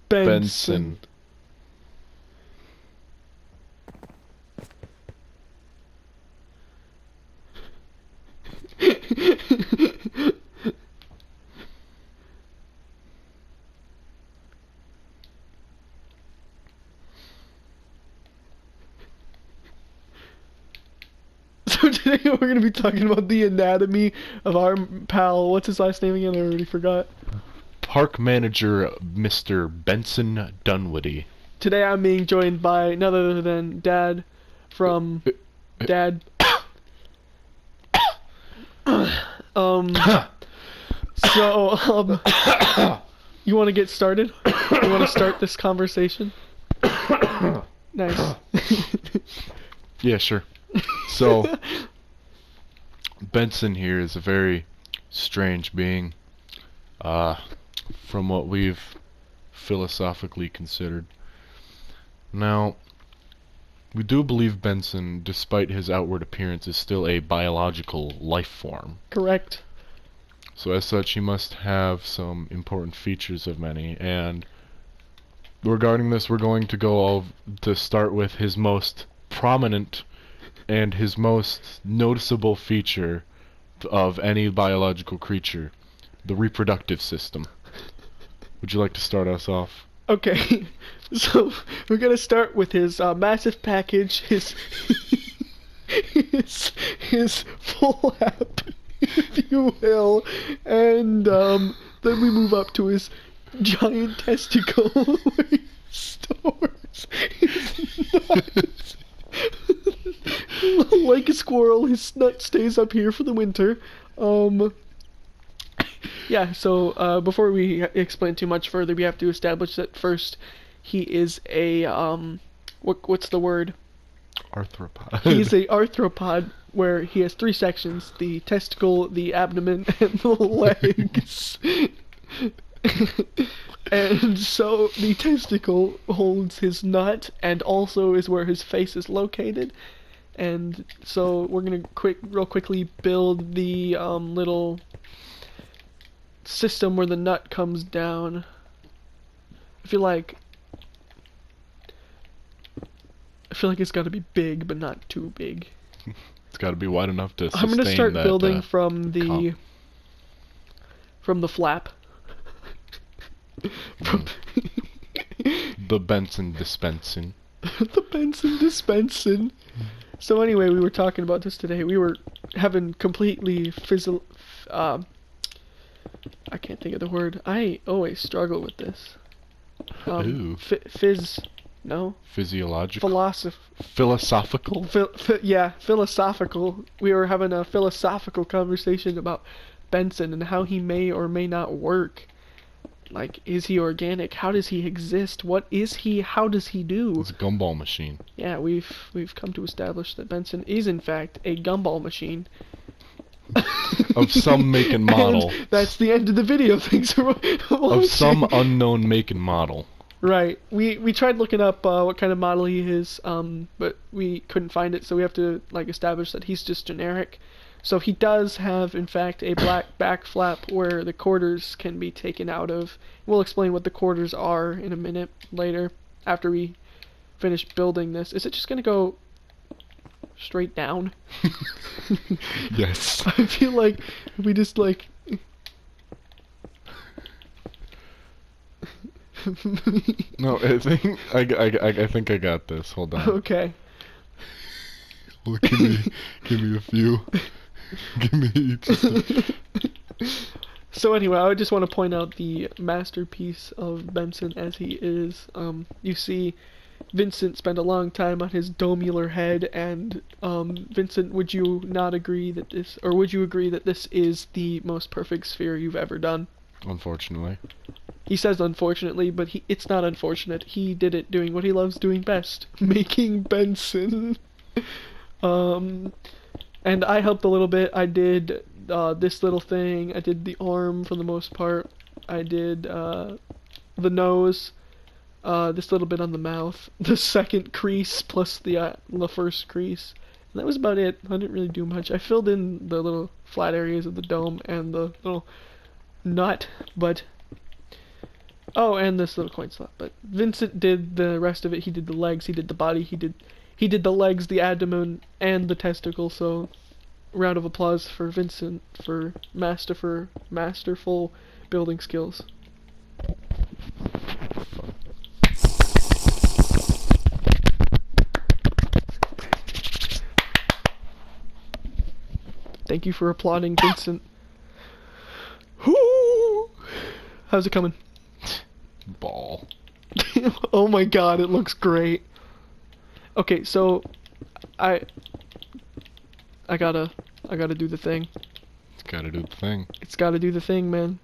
Benson. So today we're going to be talking about the anatomy of our pal. What's his last name again? I already forgot. Park manager Mr. Benson Dunwoody. Today I'm being joined by none other than Dad from Dad. You want to get started? You want to start this conversation? Nice. Yeah, sure. So, Benson here is a very strange being, from what we've philosophically considered. Now, we do believe Benson, despite his outward appearance, is still a biological life form. Correct. So as such, he must have some important features of many, and regarding this, we're going to go to start with his most prominent and his most noticeable feature of any biological creature, the reproductive system. Would you like to start us off? Okay, so we're gonna start with his massive package, his full app, if you will, and then we move up to his giant testicle where he stores his nuts. Like a squirrel, his nut stays up here for the winter. Yeah, so before we explain too much further, we have to establish that first he is a what's the word? Arthropod. He's a arthropod where he has three sections: the testicle, the abdomen, and the legs. And so the testicle holds his nut and also is where his face is located. And so we're gonna real quickly build the little system where the nut comes down. I feel like it's got to be big, but not too big. It's got to be wide enough to sustain I'm gonna start that, building from the flap. The Benson dispensing. The Benson dispensing. So anyway, we were talking about this today. We were having completely I can't think of the word. I always struggle with this. Ooh. No? Physiological? Philosophical. Philosophical. We were having a philosophical conversation about Benson and how he may or may not work. Like, is he organic? How does he exist? What is he? How does he do? It's a gumball machine. Yeah, we've come to establish that Benson is in fact a gumball machine. Of some make and model. And that's the end of the video. Thanks for watching. Of some unknown make and model. Right. We tried looking up what kind of model he is, but we couldn't find it, so we have to establish that he's just generic. So he does have, in fact, a black back flap where the quarters can be taken out of. We'll explain what the quarters are in a minute later, after we finish building this. Is it just gonna go straight down? Yes. I feel like we just No, I think I got this. Hold on. Okay. Well, give me a few. Give me just So anyway, I just want to point out the masterpiece of Benson as he is. You see Vincent spent a long time on his domular head, and Vincent, would you not agree that this, or would you agree that this is the most perfect sphere you've ever done? Unfortunately. He says unfortunately, but it's not unfortunate. He did it doing what he loves doing best, making Benson. And I helped a little bit. I did this little thing. I did the arm for the most part. I did the nose, this little bit on the mouth, the second crease plus the first crease. And that was about it. I didn't really do much. I filled in the little flat areas of the dome and the little nut, but Oh, and this little coin slot. But Vincent did the rest of it. He did the legs, he did the body, he did the legs, the abdomen, and the testicle. So, round of applause for Vincent for masterful building skills. Thank you for applauding Vincent. Whoo! How's it coming? Ball. Oh my god, it looks great. Okay, so I gotta do the thing. It's gotta do the thing. It's gotta do the thing, man.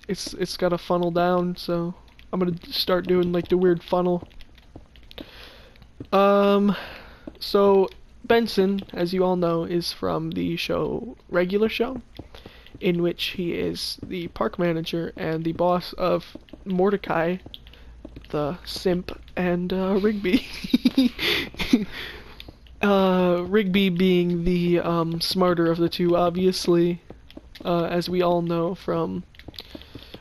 It's gotta funnel down, so I'm gonna start doing like the weird funnel. So Benson, as you all know, is from the regular show, in which he is the park manager and the boss of Mordecai, the simp, and Rigby. Rigby being the smarter of the two, obviously, as we all know from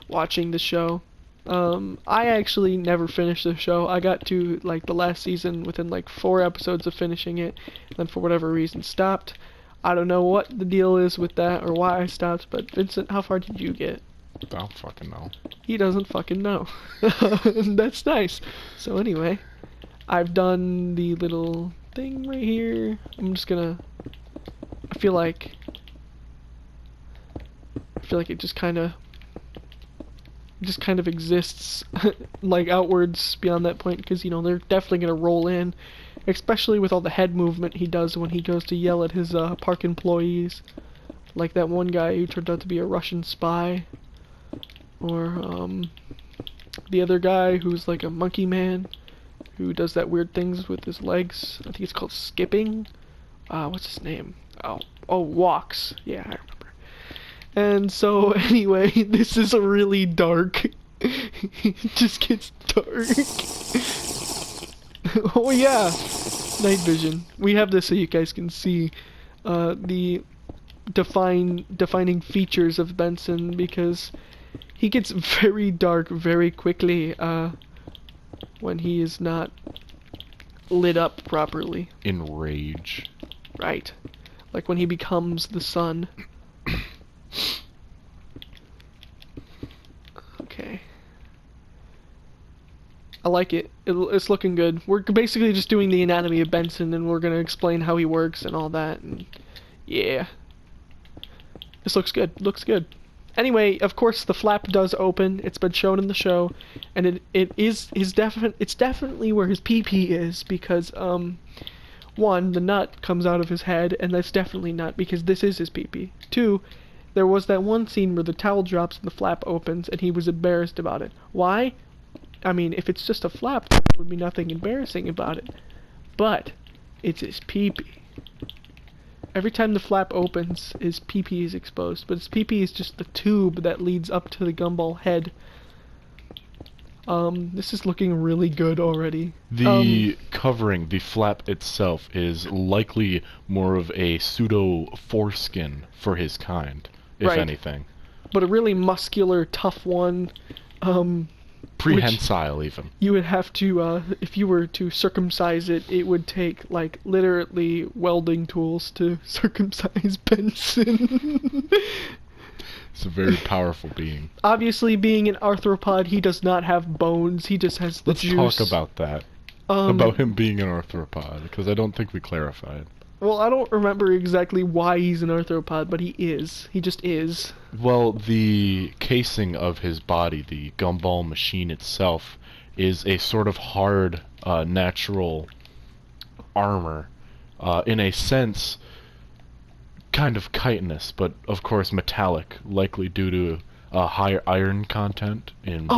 watching the show. I actually never finished the show. I got to like the last season within like 4 episodes of finishing it, and then for whatever reason stopped. I don't know what the deal is with that or why I stopped, but Vincent, how far did you get? I don't fucking know. He doesn't fucking know. That's nice. So anyway, I've done the little thing right here. I'm just gonna... I feel like it just kind of exists like outwards beyond that point, because you know they're definitely gonna roll in, especially with all the head movement he does when he goes to yell at his park employees, like that one guy who turned out to be a Russian spy, or the other guy who's like a monkey man who does that weird things with his legs. I think it's called skipping. What's his name? Oh, walks. Yeah, I remember. And so, anyway, this is really dark. It just gets dark. Oh yeah, night vision. We have this so you guys can see the defining features of Benson, because he gets very dark very quickly when he is not lit up properly. In rage. Right. Like when he becomes the sun. Okay. I like it. It's looking good. We're basically just doing the anatomy of Benson, and we're gonna explain how he works and all that, and yeah. This looks good. Looks good. Anyway, of course the flap does open. It's been shown in the show, and it's definitely where his pee-pee is, because one, the nut comes out of his head, and that's definitely not, because this is his pee-pee. Two, there was that one scene where the towel drops and the flap opens, and he was embarrassed about it. Why? I mean, if it's just a flap, there would be nothing embarrassing about it. But it's his pee-pee. Every time the flap opens, his pee-pee is exposed, but his pee-pee is just the tube that leads up to the gumball head. This is looking really good already. The covering, the flap itself, is likely more of a pseudo foreskin for his kind, if right. anything. But a really muscular, tough one. Prehensile, even. You would have to, if you were to circumcise it, it would take, like, literally welding tools to circumcise Benson. It's a very powerful being. Obviously, being an arthropod, he does not have bones. He just has the juice. Let's talk about that. About him being an arthropod, because I don't think we clarified. Well, I don't remember exactly why he's an arthropod, but he is. He just is. Well, the casing of his body, the gumball machine itself, is a sort of hard, natural armor. In a sense, kind of chitinous, but of course metallic, likely due to a higher iron content in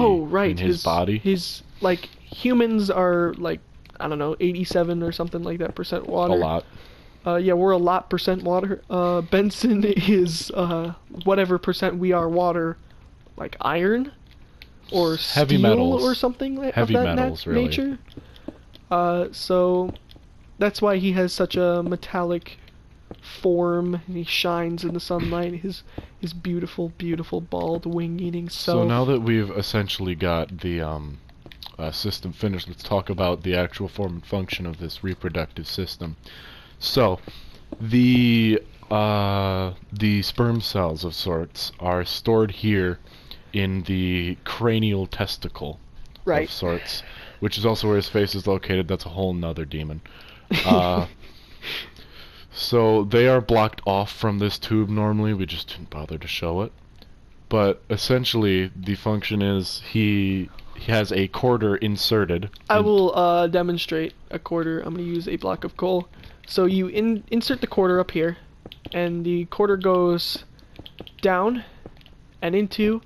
his body. His, like, humans are, like, I don't know, 87 or something like that % water. A lot. Yeah, we're a lot % water. Benson is, whatever % we are water, like iron? Or heavy steel metals. Or something like heavy of that metals, really. nature. So, that's why he has such a metallic form, and he shines in the sunlight. His beautiful, beautiful bald wing-eating self. So now that we've essentially got the system finished, let's talk about the actual form and function of this reproductive system. So, the sperm cells of sorts are stored here in the cranial testicle right. of sorts, which is also where his face is located. That's a whole nother demon. So they are blocked off from this tube normally. We just didn't bother to show it. But essentially, the function is he has a quarter inserted. I will demonstrate a quarter. I'm going to use a block of coal. So you insert the quarter up here, and the quarter goes down and into,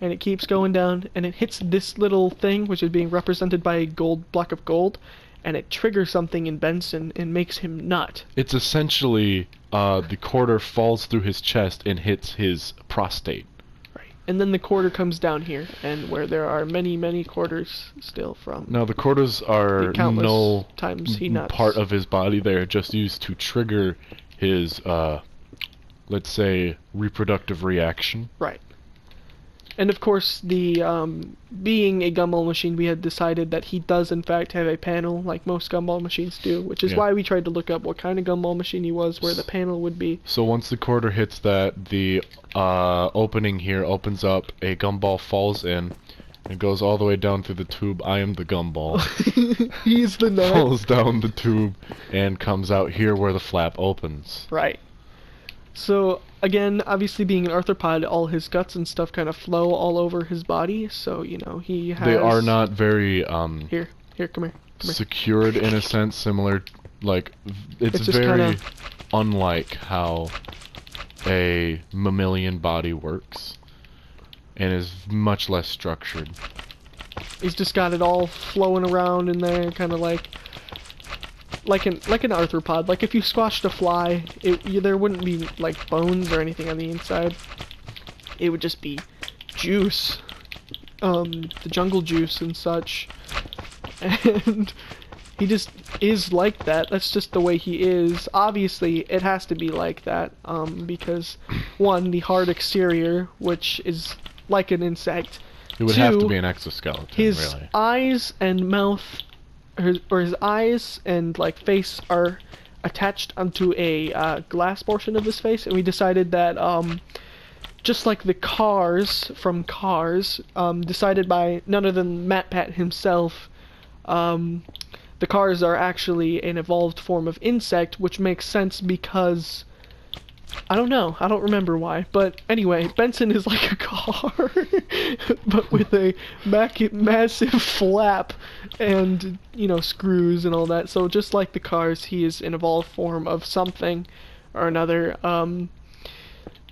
and it keeps going down, and it hits this little thing, which is being represented by a block of gold, and it triggers something in Benson and makes him nut. It's essentially the quarter falls through his chest and hits his prostate. And then the quarter comes down here, and where there are many, many quarters still from. Now, the quarters are no times he nuts. part of his body. They're just used to trigger his, let's say, reproductive reaction. Right. And of course, the being a gumball machine, we had decided that he does in fact have a panel, like most gumball machines do, which is why we tried to look up what kind of gumball machine he was, where the panel would be. So once the quarter hits that, the opening here opens up, a gumball falls in, and goes all the way down through the tube. I am the gumball. He's the nut. Falls down the tube and comes out here where the flap opens. Right. So, again, obviously being an arthropod, all his guts and stuff kind of flow all over his body, so, you know, he has... They are not very, Here, come here. secured in a sense, similar, like, it's very unlike how a mammalian body works, and is much less structured. He's just got it all flowing around in there, kind of like an arthropod. Like if you squashed a fly, there wouldn't be like bones or anything on the inside. It would just be juice, the jungle juice and such. And he just is like that. That's just the way he is. Obviously, it has to be like that, because one, the hard exterior, which is like an insect. It would have to be an exoskeleton, his really. Eyes and mouth, or his eyes and like face are attached onto a glass portion of his face, and we decided that just like the cars from Cars, decided by none other than Matt Pat himself, the cars are actually an evolved form of insect, which makes sense because I don't know. I don't remember why. But anyway, Benson is like a car, but with a massive flap and, you know, screws and all that. So just like the cars, he is an evolved form of something or another.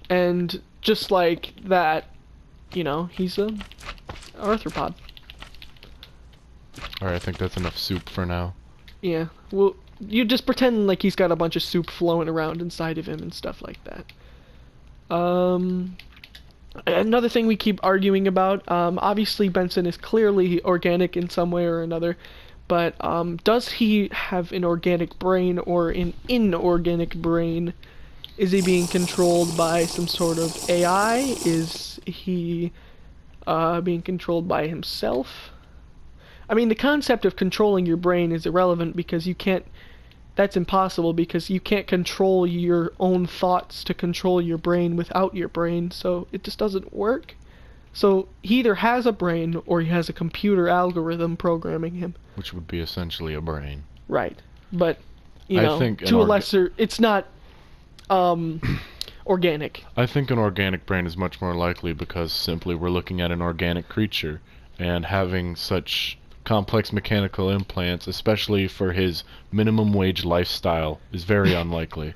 And just like that, you know, he's an arthropod. Alright, I think that's enough soup for now. Yeah, well, you just pretend like he's got a bunch of soup flowing around inside of him and stuff like that. Another thing we keep arguing about, obviously Benson is clearly organic in some way or another, but does he have an organic brain or an inorganic brain? Is he being controlled by some sort of AI? Is he being controlled by himself? I mean, the concept of controlling your brain is irrelevant because you can't... That's impossible because you can't control your own thoughts to control your brain without your brain, so it just doesn't work. So he either has a brain or he has a computer algorithm programming him. Which would be essentially a brain. Right. But, you know, to a lesser... It's not organic. I think an organic brain is much more likely because simply we're looking at an organic creature, and having such complex mechanical implants, especially for his minimum wage lifestyle, is very unlikely.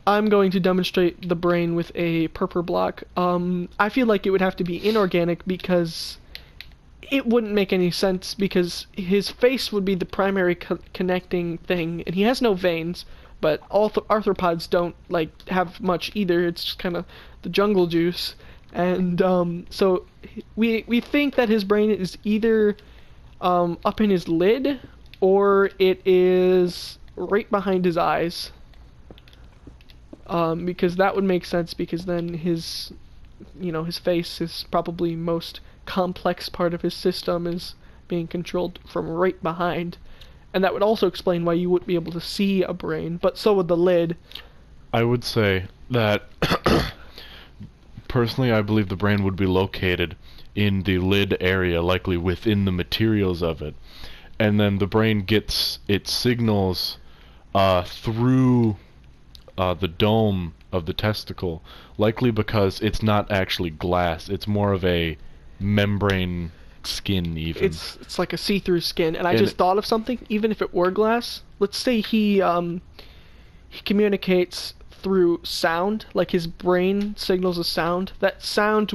I'm going to demonstrate the brain with a purple block. I feel like it would have to be inorganic because it wouldn't make any sense because his face would be the primary connecting thing, and he has no veins, but all arthropods don't like have much either. It's just kind of the jungle juice. And so we think that his brain is either up in his lid, or it is right behind his eyes. because that would make sense, because then his face is probably most complex part of his system is being controlled from right behind. And that would also explain why you wouldn't be able to see a brain, but so would the lid. I would say that personally I believe the brain would be located in the lid area, likely within the materials of it. And then the brain gets its signals through the dome of the testicle, likely because it's not actually glass, it's more of a membrane skin even. It's like a see-through skin, and I just thought of something. Even if it were glass, let's say he communicates through sound, like his brain signals a sound. That sound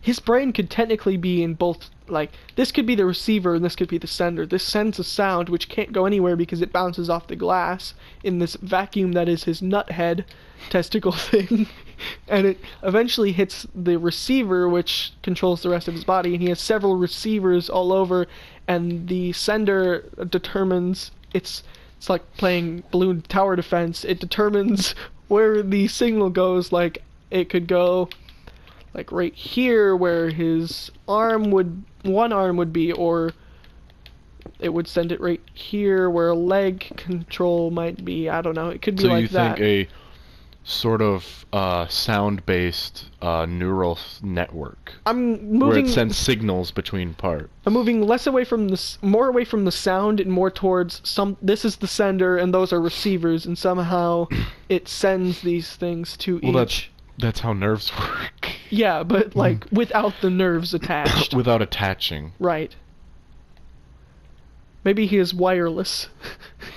his brain could technically be in both, like, this could be the receiver and this could be the sender. This sends a sound which can't go anywhere because it bounces off the glass in this vacuum that is his nut head testicle thing. And it eventually hits the receiver, which controls the rest of his body, and he has several receivers all over, and the sender determines, it's like playing balloon tower defense. It determines where the signal goes. Like, it could go like right here where his one arm would be, or it would send it right here where a leg control might be. I don't know. It could be like that. So you think a sort of sound-based neural network where it sends signals between parts. I'm moving less away from more away from the sound and more towards this is the sender and those are receivers, and somehow it sends these things to each. That's how nerves work. Yeah, but like without the nerves attached. Without attaching. Right. Maybe he is wireless.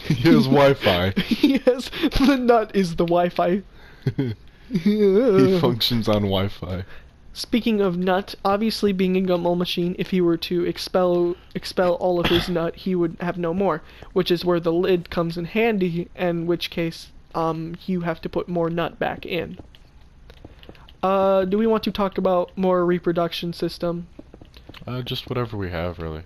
He has Wi-Fi. Yes, the nut is the Wi-Fi. He functions on Wi-Fi. Speaking of nut, obviously being a gumball machine, if he were to expel all of his nut, he would have no more, which is where the lid comes in handy, in which case you have to put more nut back in. Do we want to talk about more reproduction system? Just whatever we have, really.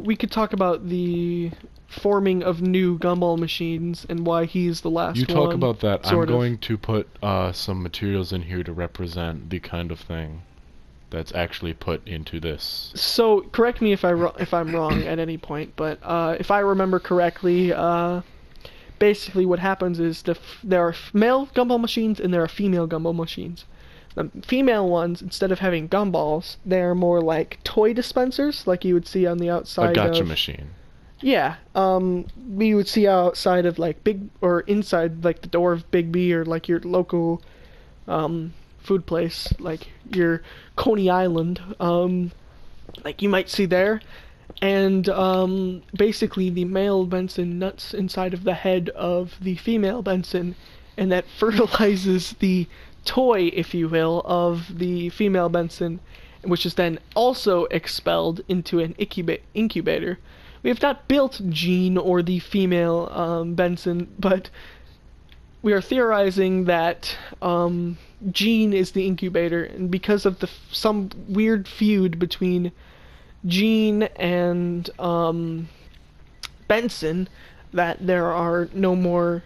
We could talk about the forming of new gumball machines and why he's the last one. You talk about that. I'm going to put some materials in here to represent the kind of thing that's actually put into this. So, correct me if I'm wrong at any point, but if I remember correctly, basically what happens is there are male gumball machines and there are female gumball machines. The female ones, instead of having gumballs, they're more like toy dispensers, like you would see on the outside a gotcha machine. Yeah, you would see outside of like inside like the door of Big B, or like your local food place, like your Coney Island, like you might see there. And basically the male Benson nuts inside of the head of the female Benson, and that fertilizes the toy, if you will, of the female Benson, which is then also expelled into an incubator. We have not built Jean or the female Benson, but we are theorizing that Jean is the incubator, and because of some weird feud between Jean and Benson, that there are no more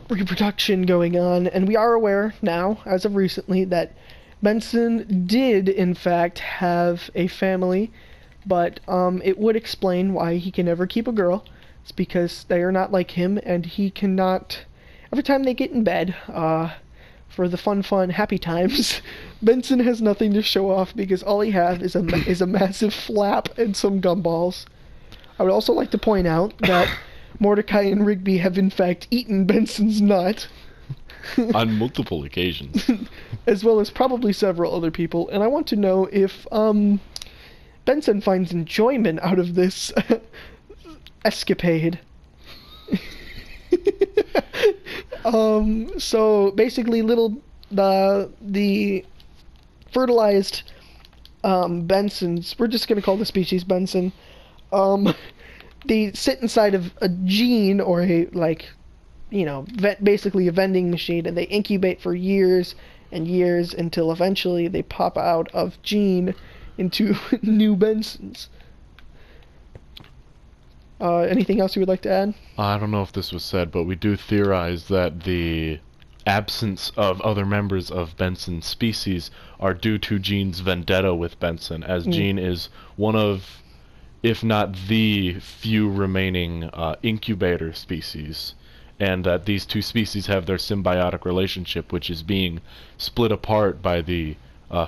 reproduction going on. And we are aware now, as of recently, that Benson did in fact have a family, but it would explain why he can never keep a girl. It's because they are not like him, and he cannot, every time they get in bed for the fun happy times, Benson has nothing to show off because all he has is a massive flap and some gumballs. I would also like to point out that Mordecai and Rigby have in fact eaten Benson's nut. On multiple occasions. As well as probably several other people. And I want to know if Benson finds enjoyment out of this escapade. So basically the fertilized Bensons, we're just going to call the species Benson, they sit inside of a gene, or basically a vending machine, and they incubate for years and years until eventually they pop out of gene into new Bensons. Anything else you would like to add? I don't know if this was said, but we do theorize that the absence of other members of Benson's species are due to Gene's vendetta with Benson, as Gene is one of, if not the few remaining incubator species, and that these two species have their symbiotic relationship, which is being split apart by the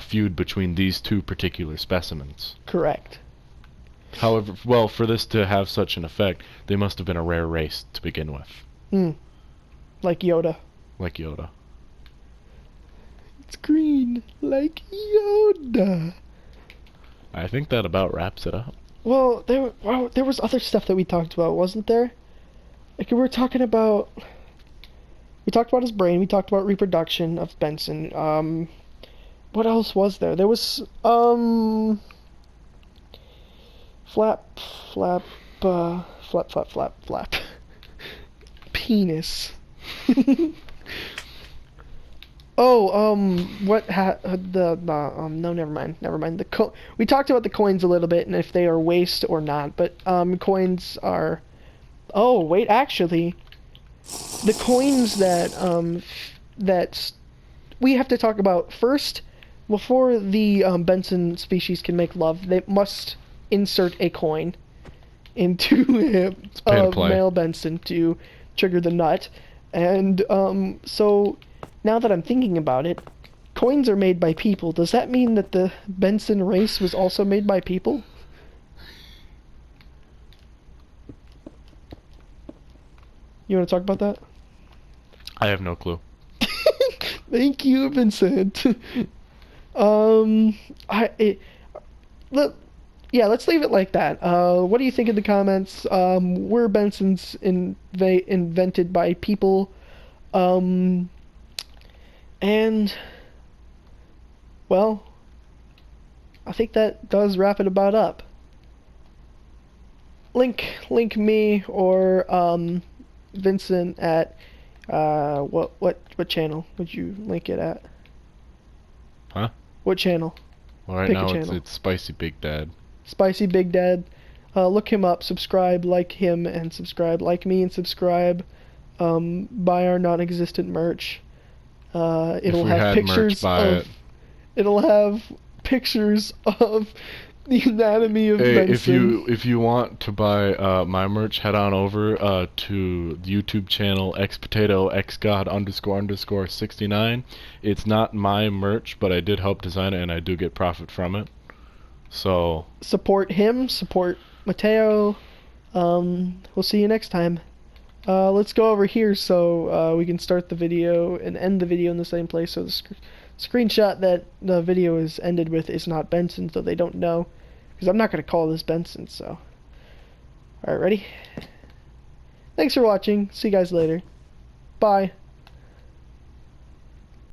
feud between these two particular specimens. Correct. However, well, for this to have such an effect, they must have been a rare race to begin with. Like Yoda. Like Yoda. It's green, like Yoda. I think that about wraps it up. Well, there was other stuff that we talked about, wasn't there? Like we were talking about... We talked about his brain, we talked about reproduction of Benson. What else was there? There was, flap. Penis. No, never mind. We talked about the coins a little bit and if they are waste or not, but, coins are... Oh, wait, actually, the coins that we have to talk about first, before the, Benson species can make love, they must insert a coin into male Benson to trigger the nut. And so now that I'm thinking about it, coins are made by people. Does that mean that the Benson race was also made by people? You want to talk about that? I have no clue. Thank you, Vincent. Let's leave it like that. What do you think in the comments? Were Bensons invented by people? And, well, I think that does wrap it about up. Link me or, Vincent at, what channel would you link it at? Huh? What channel? Well, right now it's Spicy Big Dad. Spicy Big Dad. Look him up, subscribe, like him, and subscribe. Like me and subscribe. Buy our non-existent merch. It'll have pictures of... It'll have pictures of the anatomy of Benson. If you want to buy my merch, head on over to the YouTube channel xpotato__69. It's not my merch, but I did help design it and I do get profit from it. So support him, support Mateo. We'll see you next time. Let's go over here so we can start the video and end the video in the same place. So the screenshot that the video is ended with is not Benson, so they don't know. Because I'm not going to call this Benson, so... Alright, ready? Thanks for watching. See you guys later. Bye.